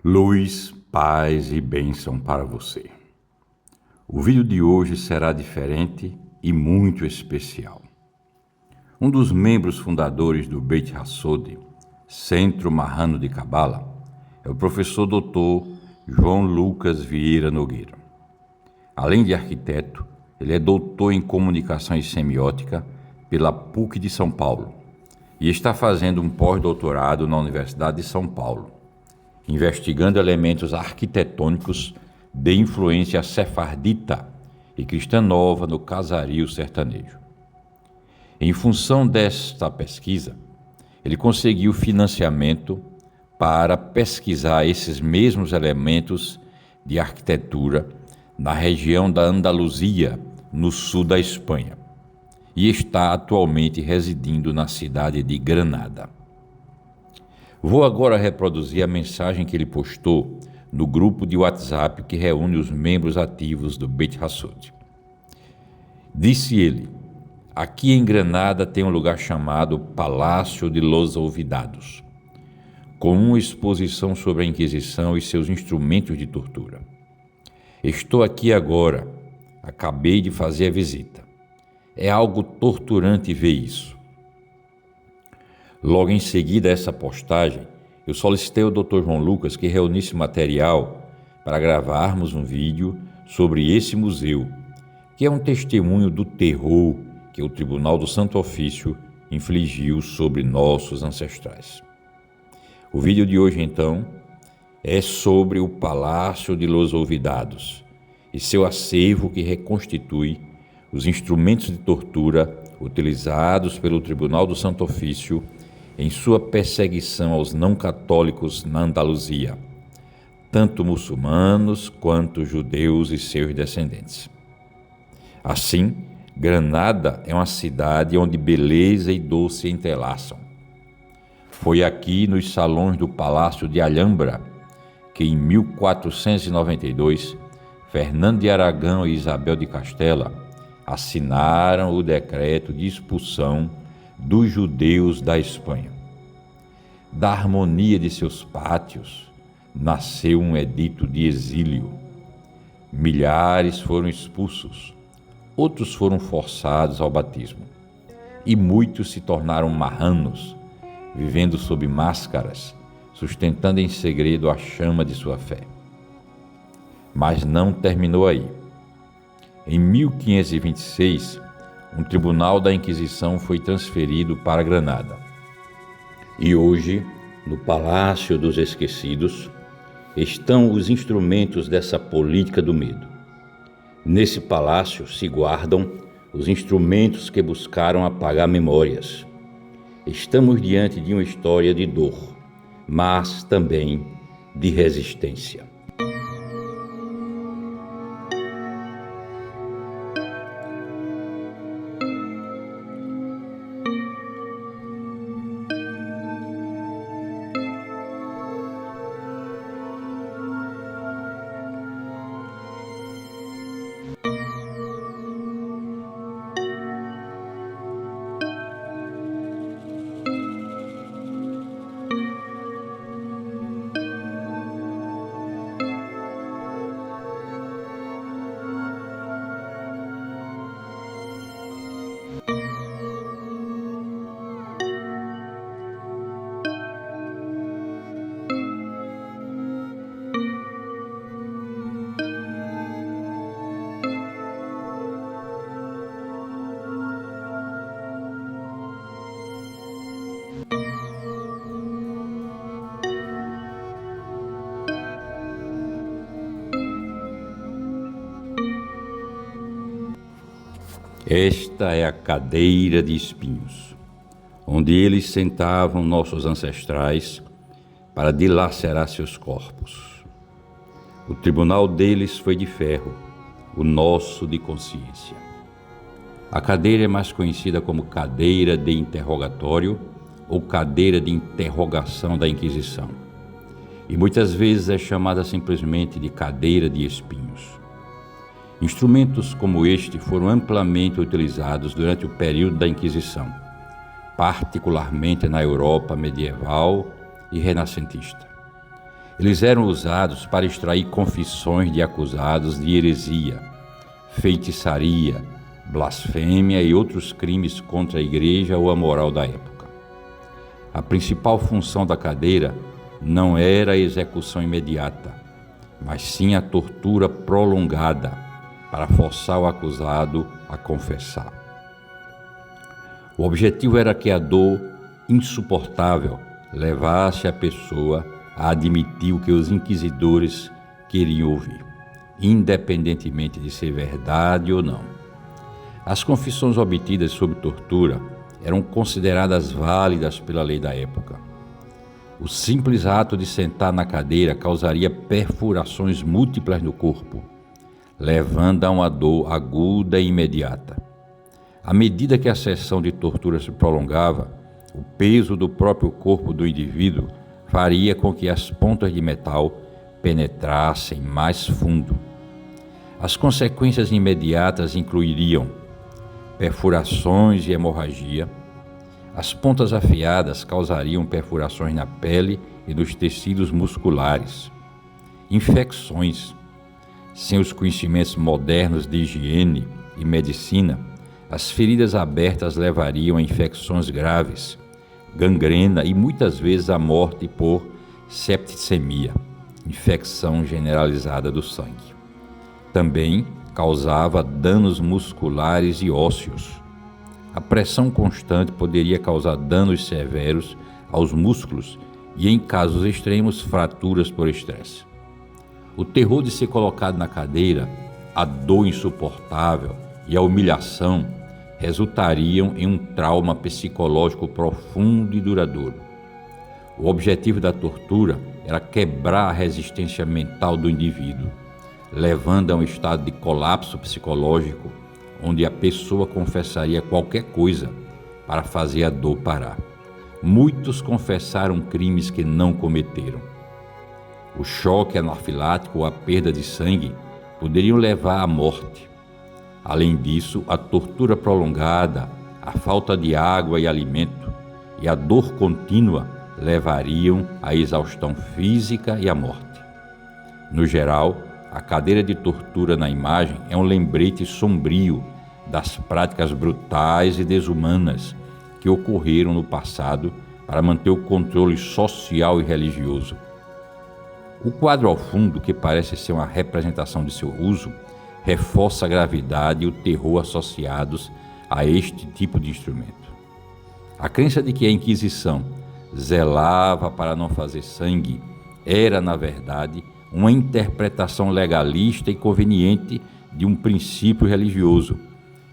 Luz, paz e bênção para você. O vídeo de hoje será diferente e muito especial. Um dos membros fundadores do Beit Hassod, Centro Marrano de Cabala, é o professor Dr. João Lucas Vieira Nogueira. Além de arquiteto, ele é doutor em comunicação e semiótica pela PUC de São Paulo e está fazendo um pós-doutorado na Universidade de São Paulo, investigando elementos arquitetônicos de influência sefardita e cristã nova no casario sertanejo. Em função desta pesquisa, ele conseguiu financiamento para pesquisar esses mesmos elementos de arquitetura na região da Andaluzia, no sul da Espanha, e está atualmente residindo na cidade de Granada. Vou agora reproduzir a mensagem que ele postou no grupo de WhatsApp que reúne os membros ativos do Beit Hassod. Disse ele: aqui em Granada tem um lugar chamado Palácio de los Olvidados, com uma exposição sobre a Inquisição e seus instrumentos de tortura. Estou aqui agora, acabei de fazer a visita. É algo torturante ver isso. Logo em seguida a essa postagem, eu solicitei ao Dr. João Lucas que reunisse material para gravarmos um vídeo sobre esse museu, que é um testemunho do terror que o Tribunal do Santo Ofício infligiu sobre nossos ancestrais. O vídeo de hoje, então, é sobre o Palácio de los Olvidados e seu acervo que reconstitui os instrumentos de tortura utilizados pelo Tribunal do Santo Ofício em sua perseguição aos não-católicos na Andaluzia, tanto muçulmanos quanto judeus e seus descendentes. Assim, Granada é uma cidade onde beleza e dor se entrelaçam. Foi aqui nos salões do Palácio de Alhambra que, em 1492, Fernando de Aragão e Isabel de Castela assinaram o decreto de expulsão dos judeus da Espanha. Da harmonia de seus pátios nasceu um edito de exílio. Milhares foram expulsos, outros foram forçados ao batismo, e muitos se tornaram marranos, vivendo sob máscaras, sustentando em segredo a chama de sua fé. Mas não terminou aí. Em 1526, um tribunal da Inquisição foi transferido para Granada. E hoje, no Palácio dos Esquecidos, estão os instrumentos dessa política do medo. Nesse palácio se guardam os instrumentos que buscaram apagar memórias. Estamos diante de uma história de dor, mas também de resistência. Esta é a cadeira de espinhos, onde eles sentavam nossos ancestrais para dilacerar seus corpos. O tribunal deles foi de ferro, o nosso de consciência. A cadeira é mais conhecida como cadeira de interrogatório ou cadeira de interrogação da Inquisição, e muitas vezes é chamada simplesmente de cadeira de espinhos. Instrumentos como este foram amplamente utilizados durante o período da Inquisição, particularmente na Europa medieval e renascentista. Eles eram usados para extrair confissões de acusados de heresia, feitiçaria, blasfêmia e outros crimes contra a igreja ou a moral da época. A principal função da cadeira não era a execução imediata, mas sim a tortura prolongada para forçar o acusado a confessar. O objetivo era que a dor insuportável levasse a pessoa a admitir o que os inquisidores queriam ouvir, independentemente de ser verdade ou não. As confissões obtidas sob tortura eram consideradas válidas pela lei da época. O simples ato de sentar na cadeira causaria perfurações múltiplas no corpo, levando a uma dor aguda e imediata. À medida que a sessão de tortura se prolongava, o peso do próprio corpo do indivíduo faria com que as pontas de metal penetrassem mais fundo. As consequências imediatas incluiriam perfurações e hemorragia. As pontas afiadas causariam perfurações na pele e nos tecidos musculares. Infecções. Sem os conhecimentos modernos de higiene e medicina, as feridas abertas levariam a infecções graves, gangrena e muitas vezes a morte por septicemia, infecção generalizada do sangue. Também causava danos musculares e ósseos. A pressão constante poderia causar danos severos aos músculos e, em casos extremos, fraturas por estresse. O terror de ser colocado na cadeira, a dor insuportável e a humilhação resultariam em um trauma psicológico profundo e duradouro. O objetivo da tortura era quebrar a resistência mental do indivíduo, levando a um estado de colapso psicológico, onde a pessoa confessaria qualquer coisa para fazer a dor parar. Muitos confessaram crimes que não cometeram. O choque anafilático ou a perda de sangue poderiam levar à morte. Além disso, a tortura prolongada, a falta de água e alimento e a dor contínua levariam à exaustão física e à morte. No geral, a cadeira de tortura na imagem é um lembrete sombrio das práticas brutais e desumanas que ocorreram no passado para manter o controle social e religioso. O quadro ao fundo, que parece ser uma representação de seu uso, reforça a gravidade e o terror associados a este tipo de instrumento. A crença de que a Inquisição zelava para não fazer sangue era, na verdade, uma interpretação legalista e conveniente de um princípio religioso,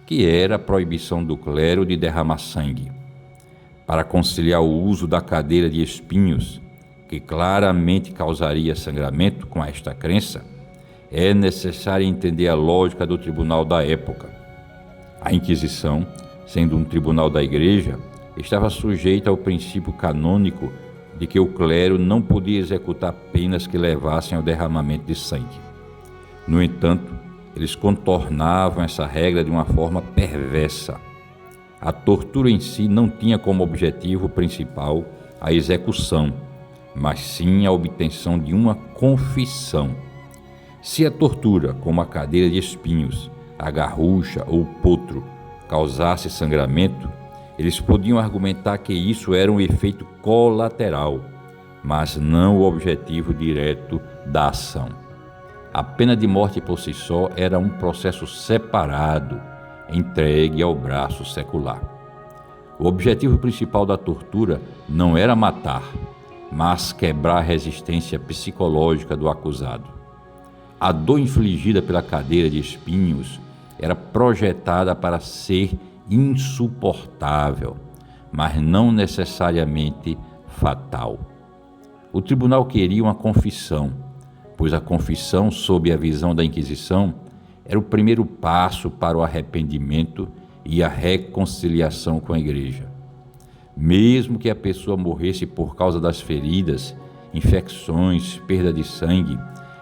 que era a proibição do clero de derramar sangue. Para conciliar o uso da cadeira de espinhos, que claramente causaria sangramento com esta crença, é necessário entender a lógica do tribunal da época. A Inquisição, sendo um tribunal da Igreja, estava sujeita ao princípio canônico de que o clero não podia executar penas que levassem ao derramamento de sangue. No entanto, eles contornavam essa regra de uma forma perversa. A tortura em si não tinha como objetivo principal a execução, mas sim a obtenção de uma confissão. Se a tortura, como a cadeira de espinhos, a garrucha ou o potro, causasse sangramento, eles podiam argumentar que isso era um efeito colateral, mas não o objetivo direto da ação. A pena de morte por si só era um processo separado, entregue ao braço secular. O objetivo principal da tortura não era matar, mas quebrar a resistência psicológica do acusado. A dor infligida pela cadeira de espinhos era projetada para ser insuportável, mas não necessariamente fatal. O tribunal queria uma confissão, pois a confissão, sob a visão da Inquisição, era o primeiro passo para o arrependimento e a reconciliação com a Igreja. Mesmo que a pessoa morresse por causa das feridas, infecções, perda de sangue,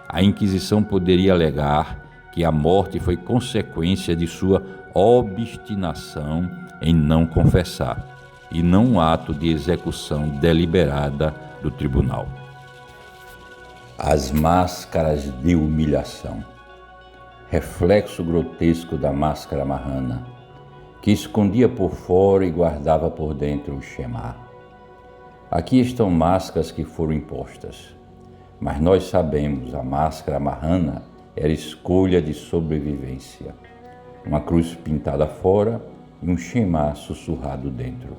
a Inquisição poderia alegar que a morte foi consequência de sua obstinação em não confessar, e não um ato de execução deliberada do tribunal. As máscaras de humilhação, reflexo grotesco da máscara marrana, que escondia por fora e guardava por dentro o Shema. Aqui estão máscaras que foram impostas, mas nós sabemos, a máscara marrana era escolha de sobrevivência. Uma cruz pintada fora e um Shema sussurrado dentro.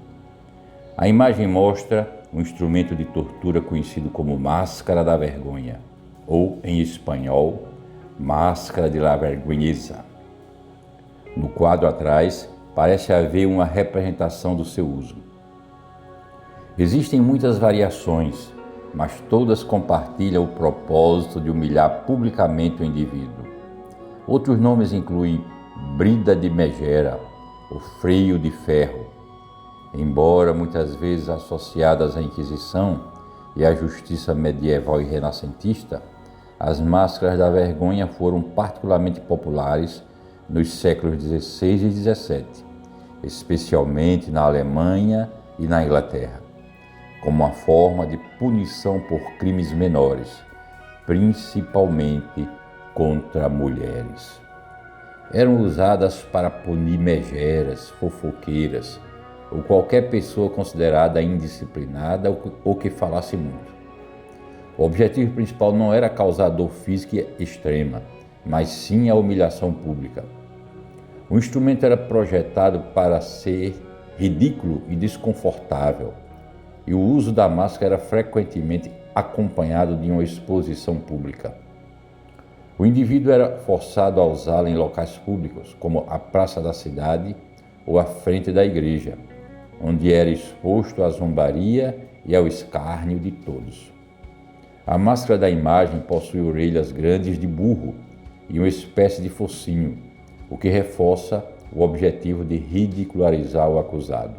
A imagem mostra um instrumento de tortura conhecido como máscara da vergonha, ou, em espanhol, máscara de la vergüenza. No quadro atrás, parece haver uma representação do seu uso. Existem muitas variações, mas todas compartilham o propósito de humilhar publicamente o indivíduo. Outros nomes incluem brida de megera, o freio de ferro. Embora muitas vezes associadas à Inquisição e à justiça medieval e renascentista, as máscaras da vergonha foram particularmente populares nos séculos XVI e XVII, especialmente na Alemanha e na Inglaterra, como uma forma de punição por crimes menores, principalmente contra mulheres. Eram usadas para punir megeras, fofoqueiras, ou qualquer pessoa considerada indisciplinada ou que falasse muito. O objetivo principal não era causar dor física extrema, mas sim a humilhação pública. O instrumento era projetado para ser ridículo e desconfortável, e o uso da máscara era frequentemente acompanhado de uma exposição pública. O indivíduo era forçado a usá-la em locais públicos, como a praça da cidade ou a frente da igreja, onde era exposto à zombaria e ao escárnio de todos. A máscara da imagem possui orelhas grandes de burro e uma espécie de focinho, o que reforça o objetivo de ridicularizar o acusado.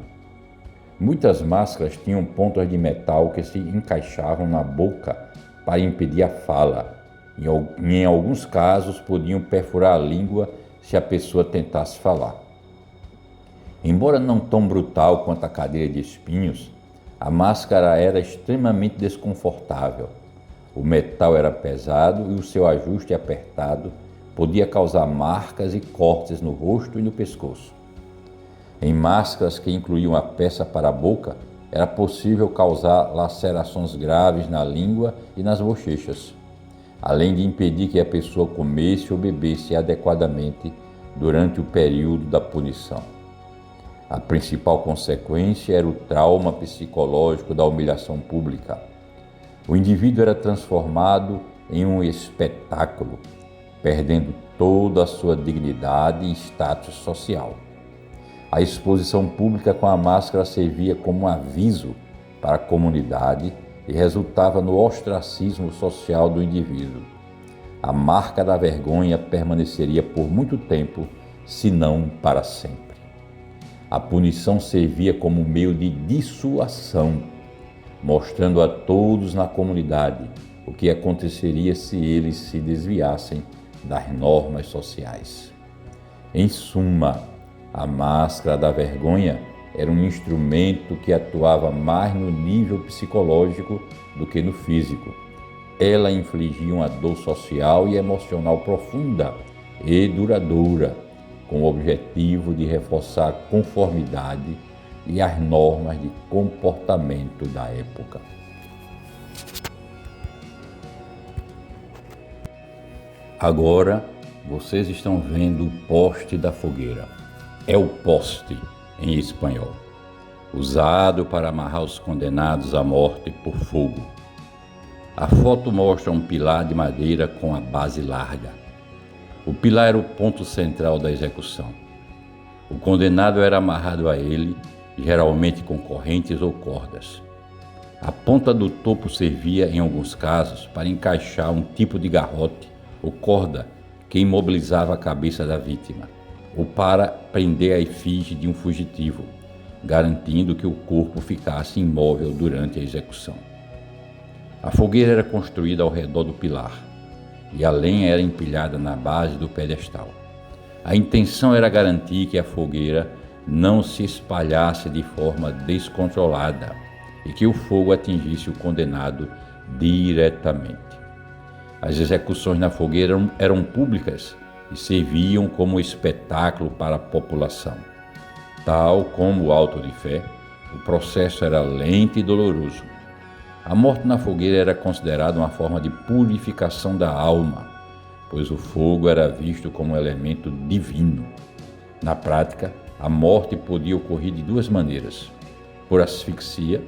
Muitas máscaras tinham pontas de metal que se encaixavam na boca para impedir a fala, e em alguns casos podiam perfurar a língua se a pessoa tentasse falar. Embora não tão brutal quanto a cadeira de espinhos, a máscara era extremamente desconfortável. O metal era pesado e o seu ajuste apertado podia causar marcas e cortes no rosto e no pescoço. Em máscaras que incluíam a peça para a boca, era possível causar lacerações graves na língua e nas bochechas, além de impedir que a pessoa comesse ou bebesse adequadamente durante o período da punição. A principal consequência era o trauma psicológico da humilhação pública. O indivíduo era transformado em um espetáculo, perdendo toda a sua dignidade e status social. A exposição pública com a máscara servia como um aviso para a comunidade e resultava no ostracismo social do indivíduo. A marca da vergonha permaneceria por muito tempo, se não para sempre. A punição servia como meio de dissuasão, mostrando a todos na comunidade o que aconteceria se eles se desviassem das normas sociais. Em suma, a máscara da vergonha era um instrumento que atuava mais no nível psicológico do que no físico. Ela infligia uma dor social e emocional profunda e duradoura, com o objetivo de reforçar a conformidade e as normas de comportamento da época. Agora, vocês estão vendo o poste da fogueira. É o poste, em espanhol, usado para amarrar os condenados à morte por fogo. A foto mostra um pilar de madeira com a base larga. O pilar era o ponto central da execução. O condenado era amarrado a ele, geralmente com correntes ou cordas. A ponta do topo servia, em alguns casos, para encaixar um tipo de garrote ou corda que imobilizava a cabeça da vítima, ou para prender a efígie de um fugitivo, garantindo que o corpo ficasse imóvel durante a execução. A fogueira era construída ao redor do pilar e a lenha era empilhada na base do pedestal. A intenção era garantir que a fogueira não se espalhasse de forma descontrolada e que o fogo atingisse o condenado diretamente. As execuções na fogueira eram públicas e serviam como espetáculo para a população. Tal como o auto de fé, o processo era lento e doloroso. A morte na fogueira era considerada uma forma de purificação da alma, pois o fogo era visto como um elemento divino. Na prática, a morte podia ocorrer de duas maneiras: por asfixia,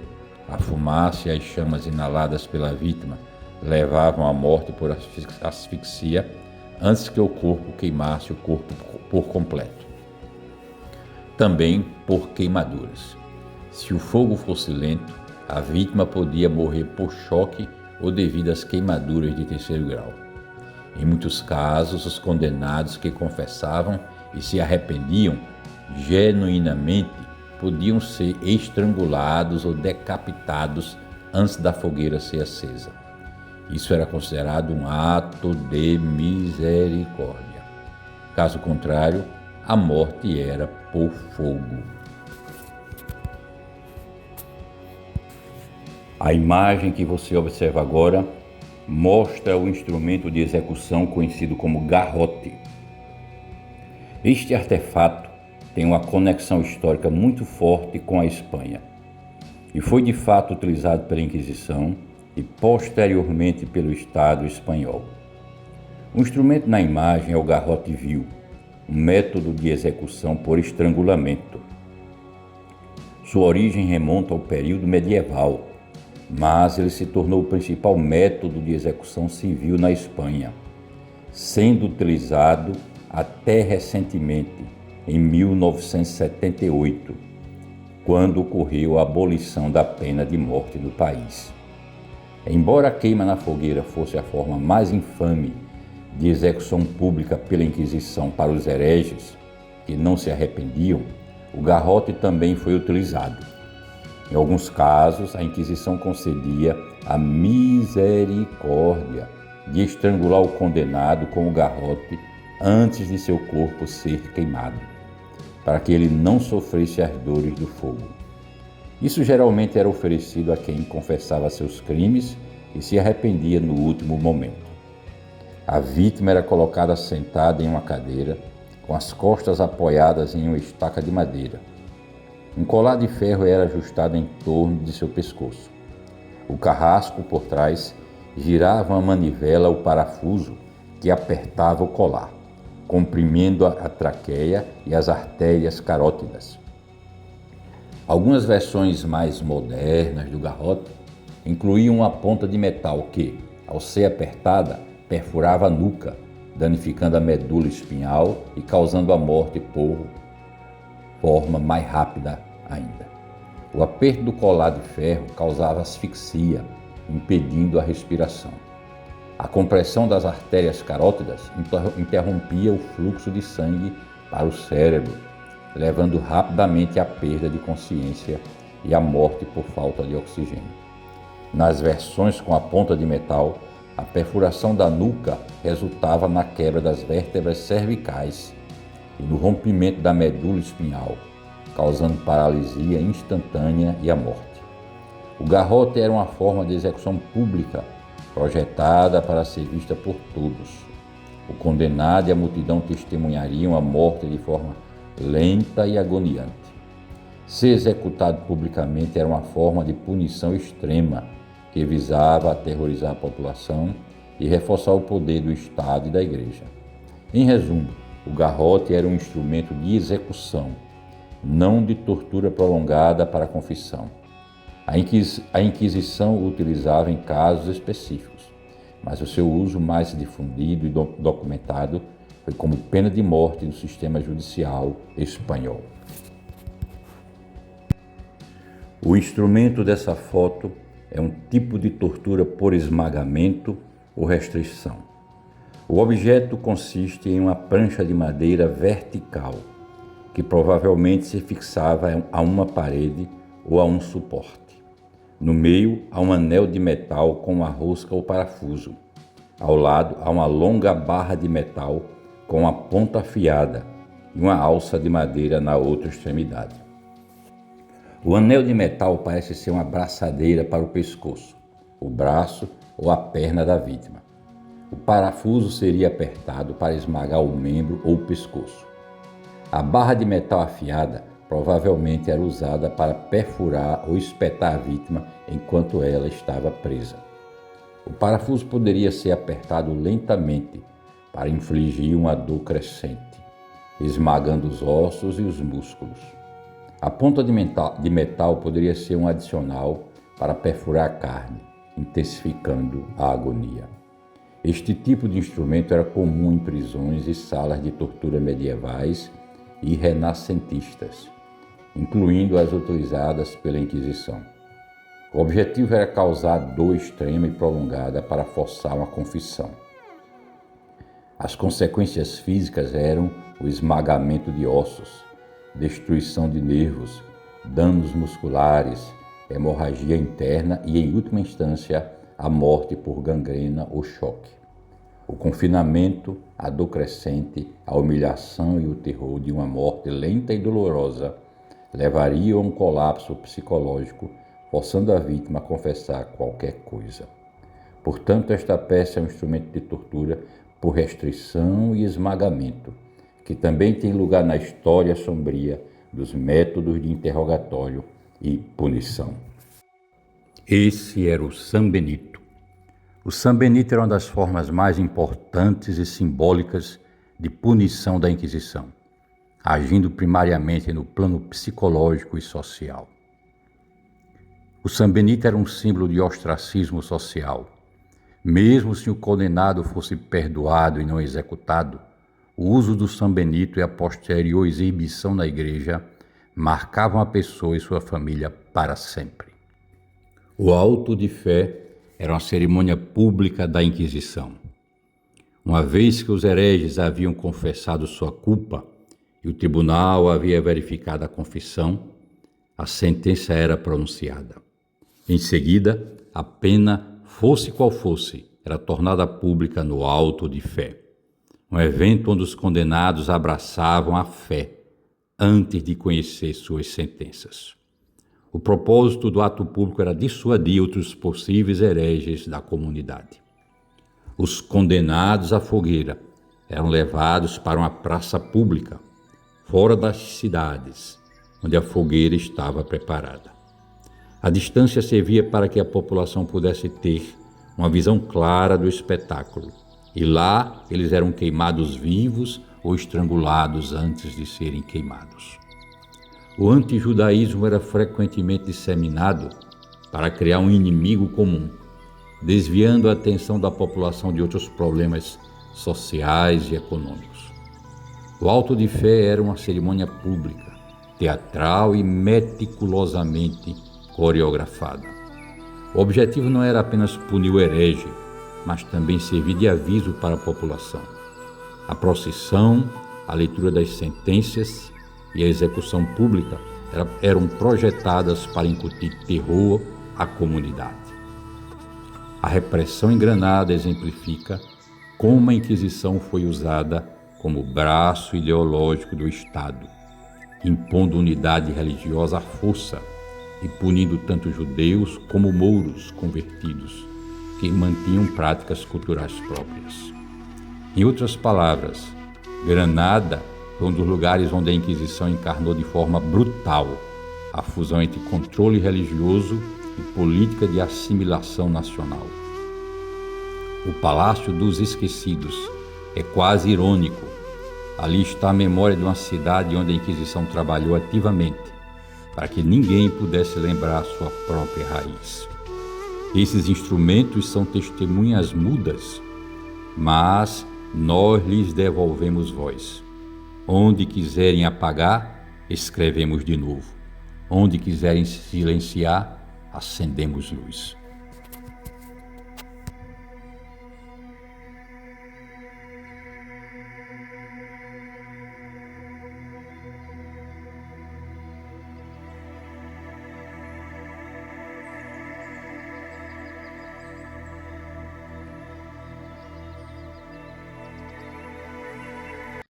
a fumaça e as chamas inaladas pela vítima levavam à morte por asfixia antes que o corpo queimasse o corpo por completo. Também por queimaduras. Se o fogo fosse lento, a vítima podia morrer por choque ou devido às queimaduras de terceiro grau. Em muitos casos, os condenados que confessavam e se arrependiam genuinamente podiam ser estrangulados ou decapitados antes da fogueira ser acesa. Isso era considerado um ato de misericórdia. Caso contrário, a morte era por fogo. A imagem que você observa agora mostra o instrumento de execução conhecido como garrote. Este artefato tem uma conexão histórica muito forte com a Espanha e foi de fato utilizado pela Inquisição e posteriormente pelo Estado espanhol. O instrumento na imagem é o garrote vil, um método de execução por estrangulamento. Sua origem remonta ao período medieval, mas ele se tornou o principal método de execução civil na Espanha, sendo utilizado até recentemente, em 1978, quando ocorreu a abolição da pena de morte no país. Embora a queima na fogueira fosse a forma mais infame de execução pública pela Inquisição para os hereges, que não se arrependiam, o garrote também foi utilizado. Em alguns casos, a Inquisição concedia a misericórdia de estrangular o condenado com o garrote antes de seu corpo ser queimado, para que ele não sofresse as dores do fogo. Isso geralmente era oferecido a quem confessava seus crimes e se arrependia no último momento. A vítima era colocada sentada em uma cadeira, com as costas apoiadas em uma estaca de madeira. Um colar de ferro era ajustado em torno de seu pescoço. O carrasco por trás girava uma manivela ou parafuso que apertava o colar, comprimindo a traqueia e as artérias carótidas. Algumas versões mais modernas do garrote incluíam uma ponta de metal que, ao ser apertada, perfurava a nuca, danificando a medula espinhal e causando a morte por forma mais rápida ainda. O aperto do colar de ferro causava asfixia, impedindo a respiração. A compressão das artérias carótidas interrompia o fluxo de sangue para o cérebro, levando rapidamente à perda de consciência e à morte por falta de oxigênio. Nas versões com a ponta de metal, a perfuração da nuca resultava na quebra das vértebras cervicais e no rompimento da medula espinhal, causando paralisia instantânea e a morte. O garrote era uma forma de execução pública projetada para ser vista por todos. O condenado e a multidão testemunhariam a morte de forma lenta e agoniante. Ser executado publicamente era uma forma de punição extrema que visava aterrorizar a população e reforçar o poder do Estado e da Igreja. Em resumo, o garrote era um instrumento de execução, não de tortura prolongada para a confissão. A Inquisição o utilizava em casos específicos, mas o seu uso mais difundido e documentado foi como pena de morte no sistema judicial espanhol. O instrumento dessa foto é um tipo de tortura por esmagamento ou restrição. O objeto consiste em uma prancha de madeira vertical, que provavelmente se fixava a uma parede ou a um suporte. No meio há um anel de metal com uma rosca ou parafuso. Ao lado há uma longa barra de metal com a ponta afiada e uma alça de madeira na outra extremidade. O anel de metal parece ser uma braçadeira para o pescoço, o braço ou a perna da vítima. O parafuso seria apertado para esmagar o membro ou o pescoço. A barra de metal afiada provavelmente era usada para perfurar ou espetar a vítima enquanto ela estava presa. O parafuso poderia ser apertado lentamente para infligir uma dor crescente, esmagando os ossos e os músculos. A ponta de metal poderia ser um adicional para perfurar a carne, intensificando a agonia. Este tipo de instrumento era comum em prisões e salas de tortura medievais e renascentistas, incluindo as utilizadas pela Inquisição. O objetivo era causar dor extrema e prolongada para forçar uma confissão. As consequências físicas eram o esmagamento de ossos, destruição de nervos, danos musculares, hemorragia interna e, em última instância, a morte por gangrena ou choque. O confinamento, a dor crescente, a humilhação e o terror de uma morte lenta e dolorosa levariam a um colapso psicológico, forçando a vítima a confessar qualquer coisa. Portanto, esta peça é um instrumento de tortura por restrição e esmagamento, que também tem lugar na história sombria dos métodos de interrogatório e punição. Esse era o Sanbenito. O Sanbenito era uma das formas mais importantes e simbólicas de punição da Inquisição, agindo primariamente no plano psicológico e social. O Sanbenito era um símbolo de ostracismo social. Mesmo se o condenado fosse perdoado e não executado, o uso do Sanbenito e a posterior exibição na igreja marcavam a pessoa e sua família para sempre. O auto de fé era uma cerimônia pública da Inquisição. Uma vez que os hereges haviam confessado sua culpa e o tribunal havia verificado a confissão, a sentença era pronunciada. Em seguida, a pena, fosse qual fosse, era tornada pública no auto de fé. Um evento onde os condenados abraçavam a fé antes de conhecer suas sentenças. O propósito do ato público era dissuadir outros possíveis hereges da comunidade. Os condenados à fogueira eram levados para uma praça pública, fora das cidades, onde a fogueira estava preparada. A distância servia para que a população pudesse ter uma visão clara do espetáculo, e lá eles eram queimados vivos ou estrangulados antes de serem queimados. O antijudaísmo era frequentemente disseminado para criar um inimigo comum, desviando a atenção da população de outros problemas sociais e econômicos. O auto de fé era uma cerimônia pública, teatral e meticulosamente coreografada. O objetivo não era apenas punir o herege, mas também servir de aviso para a população. A procissão, a leitura das sentenças e a execução pública eram projetadas para incutir terror à comunidade. A repressão em Granada exemplifica como a Inquisição foi usada como braço ideológico do Estado, impondo unidade religiosa à força e punindo tanto judeus como mouros convertidos, que mantinham práticas culturais próprias. Em outras palavras, Granada foi um dos lugares onde a Inquisição encarnou de forma brutal a fusão entre controle religioso e política de assimilação nacional. O Palácio dos Esquecidos é quase irônico. Ali está a memória de uma cidade onde a Inquisição trabalhou ativamente para que ninguém pudesse lembrar sua própria raiz. Esses instrumentos são testemunhas mudas, mas nós lhes devolvemos voz. Onde quiserem apagar, escrevemos de novo. Onde quiserem silenciar, acendemos luz.